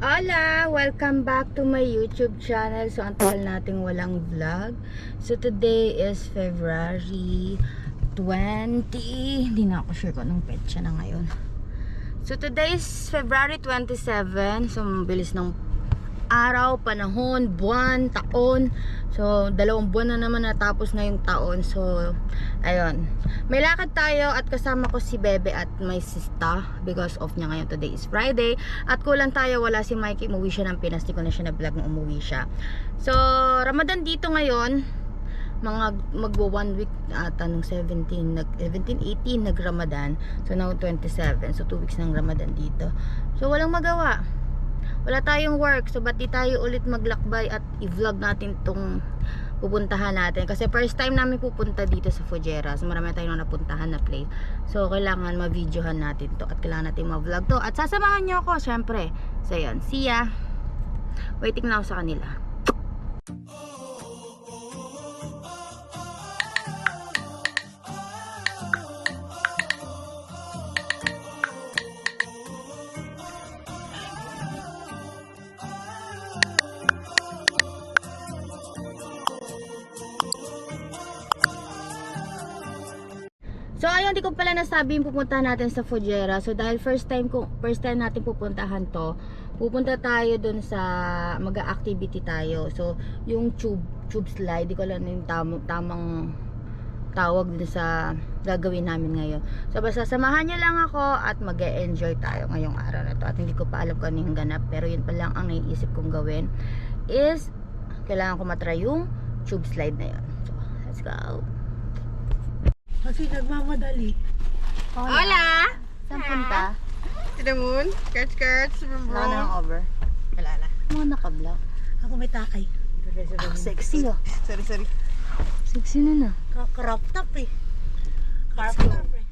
Hola! Welcome back to my YouTube channel. So, ang tagal nating walang vlog. So, today is February 20. Hindi na ako sure kung anong petsa na ngayon. So, today is February 27. So, mabilis ng araw, panahon, buwan, taon. So, 2 buwan na naman natapos na yung taon. So, ayun. May lakad tayo at kasama ko si Bebe at my sister because of niya ngayon. Today is Friday. At kulang tayo, wala si Mikey. Umuwi siya ng Pinas. Di ko na siya na-vlog na umuwi siya. So, Ramadan dito ngayon. Mga magbo 1 week ata nung 17, 18 nag-Ramadan. So, now 27. So, 2 weeks ng Ramadan dito. So, walang magawa. Wala tayong work, so ba't di tayo ulit maglakbay at i-vlog natin tong pupuntahan natin. Kasi first time namin pupunta dito sa Fujairah. So marami tayong napuntahan na place. So kailangan ma-videohan natin to at kailangan natin ma-vlog to. At sasamahan nyo ako, syempre. So yun, see ya. Waiting na ako sa kanila. So ayun, di ko pala nasabi yung pupuntahan natin sa Fujairah. So dahil first time natin pupuntahan to, pupunta tayo dun sa mag-activity tayo. So yung tube slide, di ko alam yung tamang tawag dun sa gagawin namin ngayon. So basta samahan niyo lang ako at mag-e-enjoy tayo ngayong araw na to. At hindi ko pa alam kung ano yung ganap, pero yun pa lang ang naiisip kong gawin is kailangan ko matry yung tube slide na yun. So let's go. Kasi nagmamadali. Hola! Saan punta? To the moon. Skirts, Wala na ang over. Wala na. Mga nakablak. Ako may takay. Sexy oh. Sorry. Sexy na na. Crop top eh. Crop top eh.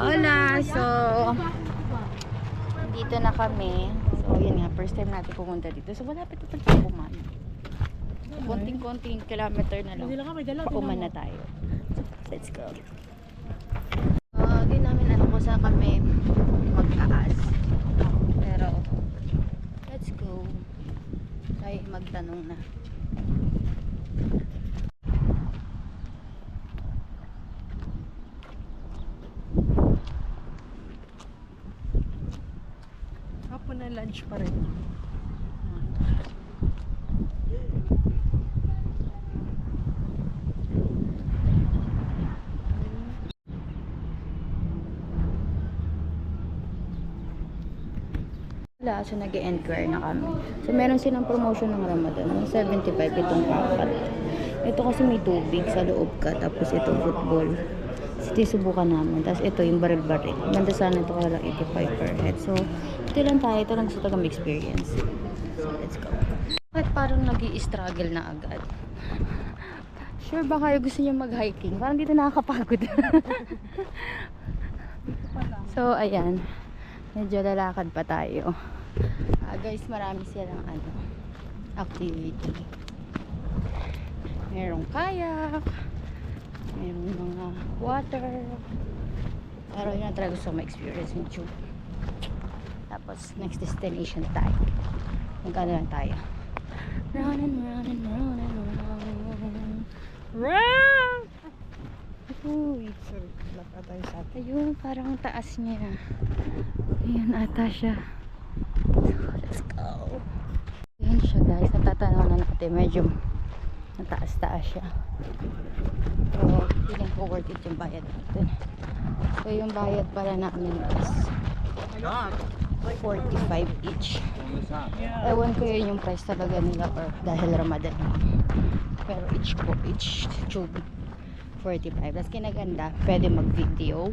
Hola! So, dito na kami. So, yun nga, first time natin pumunta dito. So, malapit na talaga kumain. So, konting kilometer na lang. Hindi lang kami dalaw. Pauman na tayo. Let's go. Di namin alam kung saan kami mag-aas. Pero, let's go. Tayo magtanong na. Hapon na lunch pa rin. Wala, so nag-enquire na kami. So meron silang promotion ng Ramadan, ng 75 itong papat. Ito kasi may tubig sa loob ka, tapos ito football. So subukan namin. Tapos ito yung baril-baril. Ganda sana ito kaya lang 85 per head. So ito lang tayo, ito lang gusto kami experience. So let's go. Bakit parang nag-i-struggle na agad? Sure ba kayo gusto niyo mag-hiking? Parang dito nakakapagod. So ayan. Medyo lalakad pa tayo. Guys, marami silang activity. Merong kayak, merong mga water. Pero yun na talaga gusto ko ma-experience yung tube. Tapos, next destination tayo. Magkano lang tayo. Run and run and run and run. Run! Uy. Sorry, laka tayo sa atin. Ayun, parang taas niya. Ayun ata siya. So, let's go. Ayun siya guys. Natatanaw na natin. Medyo nataas-taas siya. So, feeling ko worth it yung bayad natin. So, yung bayad para namin is 45 each. Ewan ko yun yung price talaga nila or dahil Ramadan. Pero each tube 45. Tapos kinaganda, pwede mag-video.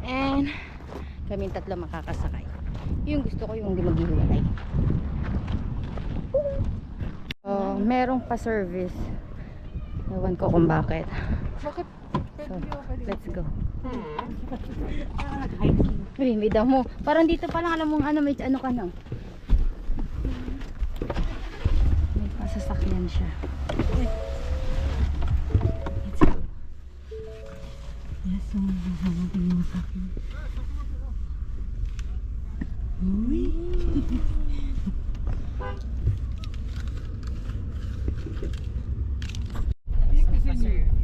And kami tatlo makakasakay. Yung gusto ko yung hindi maghihiwalay. Merong pa-service. Ewan ko kung bakit. Bakit? So, let's go. Hiking. Uy, may damo. Parang dito pa lang alam mong may ano ka na. May pasasakyan siya. Let's go. Yes, so masasabi mo sa akin. Uy!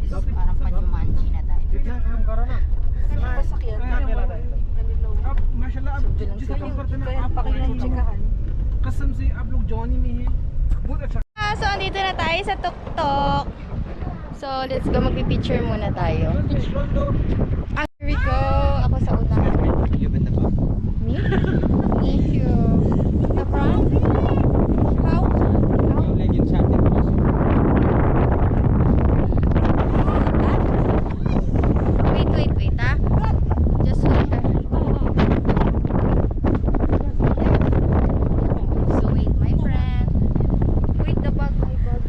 Parang pa-Jumanji na tayo. Pasakyan. माशाल्लाह अब जिस नंबर पे मैं आप कसम से आप लोग जॉनी में हैं बहुत अच्छा So, andito na tayo sa tuktok. So, let's go. Magpipicture muna tayo. Here we go. Ako sa una. Me? Thank you. The front? How? Wait, ah. Just wait. So, wait, my friend. Wait, the bag, my bag.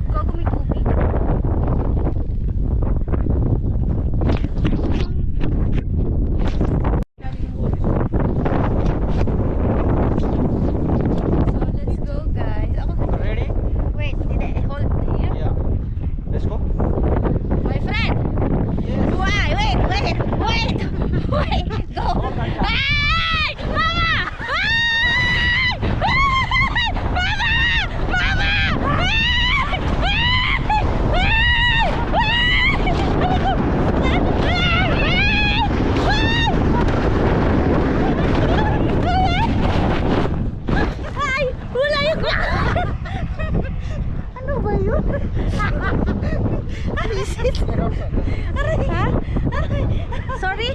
Gago, may tubig. So, let's go, guys. ready Wait, hindi. Hold here. yeah let's go My friend! Why? Wait! Go! Ay! Mama! Ay! Mama! Ay! Wala yung ano ba yun? Ano is it? Aray! Ha? Aray! Sorry?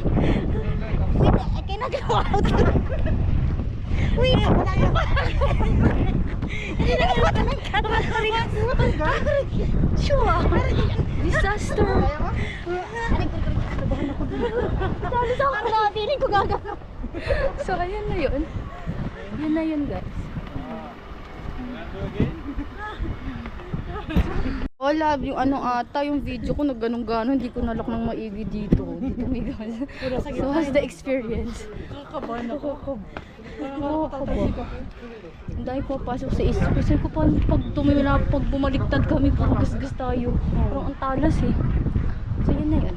Wait, kinagawa ko to. Wait! Hindi na kayo ng camera. Sure! Disaster! Sabi sa ako na, feeling ko gagano. So, ayan na yun. Yun na yun, guys. Oh, love, yung ata, yung video ko nagganong-ganon, hindi ko nalak ng maigi dito. So, how's the experience? Kakabahan ako. Oo, ako ba? Ang dahil papasok sa isip. Kasi ko paano pag tumila, pag bumaliktad kami, puro gas-gas tayo. Parang ang talas eh. So yun na yun.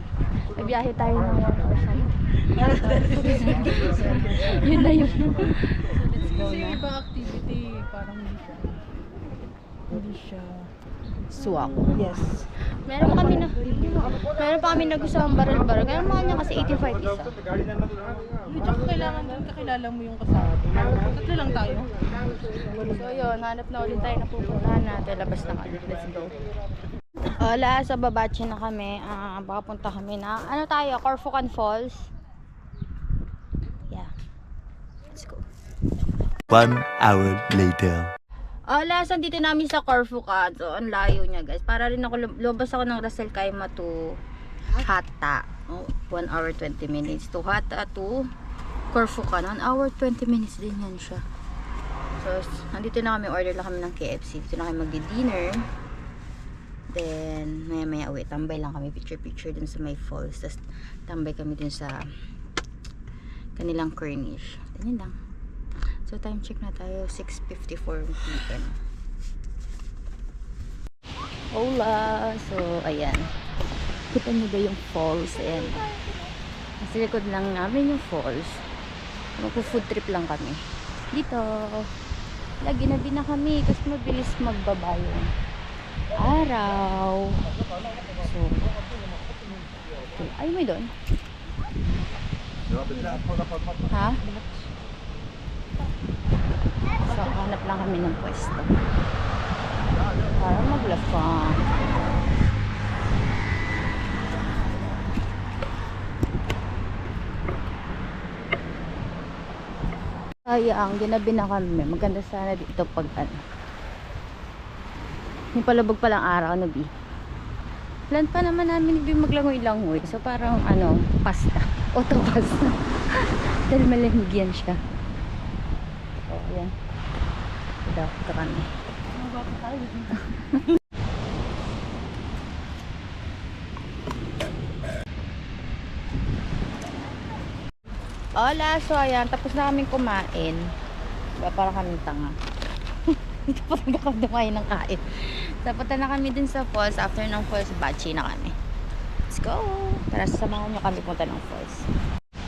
May biyahe tayo ng 1 hour something. Yun na yun. Kasi yung ibang activity, parang hindi siya. Swak. Yes. Meron pa kami nag-usang baril-baril. Kaya mahal niya kasi 85 isa. Tsaka kailangan din kakilala mo yung kasama. Tatlo lang tayo. So yun, hanap na ulit tayo na pupuntahan natin. Labas na kami. Let's go. Wala, sa Babachi na kami. Baka punta kami na, ano tayo, Corfocan Falls. Yeah. Let's go. 1 hour later. Last dito namin sa Corfocan. So, ang layo niya, guys. Para rin ako, lumabas ako ng Ras El Khaimah to Hatta. 1 hour 20 minutes. To Hatta to Corfocan. 1 hour 20 minutes din yan siya. So, nandito na kami. Order lang kami ng KFC. Dito na kami magdi-dinner. Then, maya-maya uwi. Tambay lang kami. Picture-picture dun sa may falls. Tapos, tambay kami dun sa kanilang Corniche. Ganyan lang. So, time check na tayo. 6:54 p.m. Hola! So, ayan. Kita nyo ba yung falls? Ayan. Nasa likod lang namin yung falls. Magpo-food trip lang kami. Dito. Ginabi na kami kasi mabilis magbaba yung araw. So, okay. Ay, may doon. Ha? So, hanap lang kami ng pwesto para maglafang. Sayang, ginabi na kami. Maganda sana dito pag ano. Yung palabog palang araw na bi. Plan pa naman namin maglangoy-langoy. So parang ano, pasta. Auto pasta. Dahil malamig yan siya. So, ayan. Ito kami. Hola, so ayan, tapos na kaming kumain. Diba, para kaming tanga. Dito pa talaga kami kumain ng kain. Tapunta na kami dun sa falls. After ng falls, Bachi na kami. Let's go! Tara, sasamahan nyo kami punta ng falls.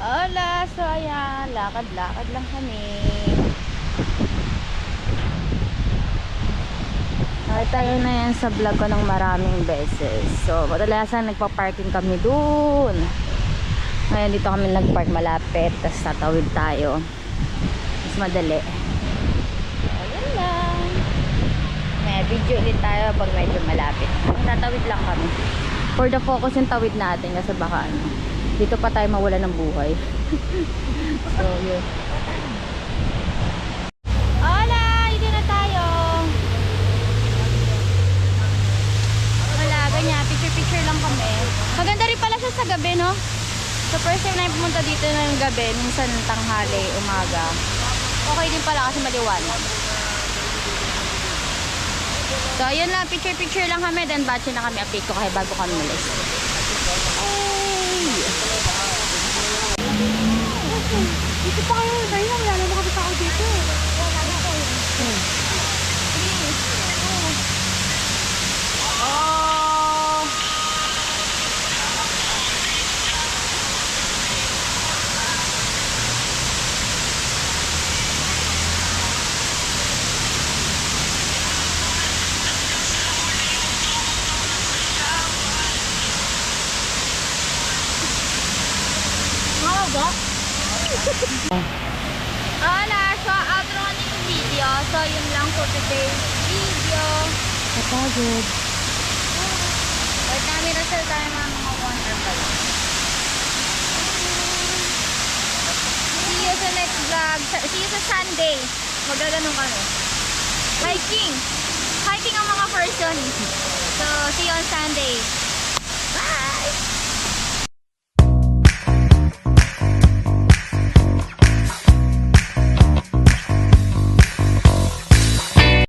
Hola, so ayan, lakad-lakad lang kami. Tayo na yan sa vlog ko ng maraming beses. So, kadalasan nagpa-parking kami dun. Ngayon dito kami nag-park malapit. Tapos tatawid tayo. Mas madali. So, yun lang. May video ulit tayo pag medyo malapit. Tatawid lang kami. For the focus yung tawid natin. Kasi baka ano, dito pa tayo mawala ng buhay. So, yun. Hola! Dito na tayo. Wala, ganyan. Picture-picture lang kami. Maganda rin pala siya sa gabi, no? So first time na pumunta dito ng gabi, minsan tanghali, umaga. Okay din pala kasi maliwanag. So ayun lang, picture lang kami, then batch na kami, update ko kayo bago kami ulit. Dito pa kayo, dahil lang, wala naman kami tao dito. Hola! So outro na yung video. So yun lang for today's video. Kapagod. Wait namin Ras El Khaimah mga 1 hour pa lang. See you sa next vlog. See you sa Sunday. Magaganon kami. Hiking! Hiking ang mga person. So see you on Sunday.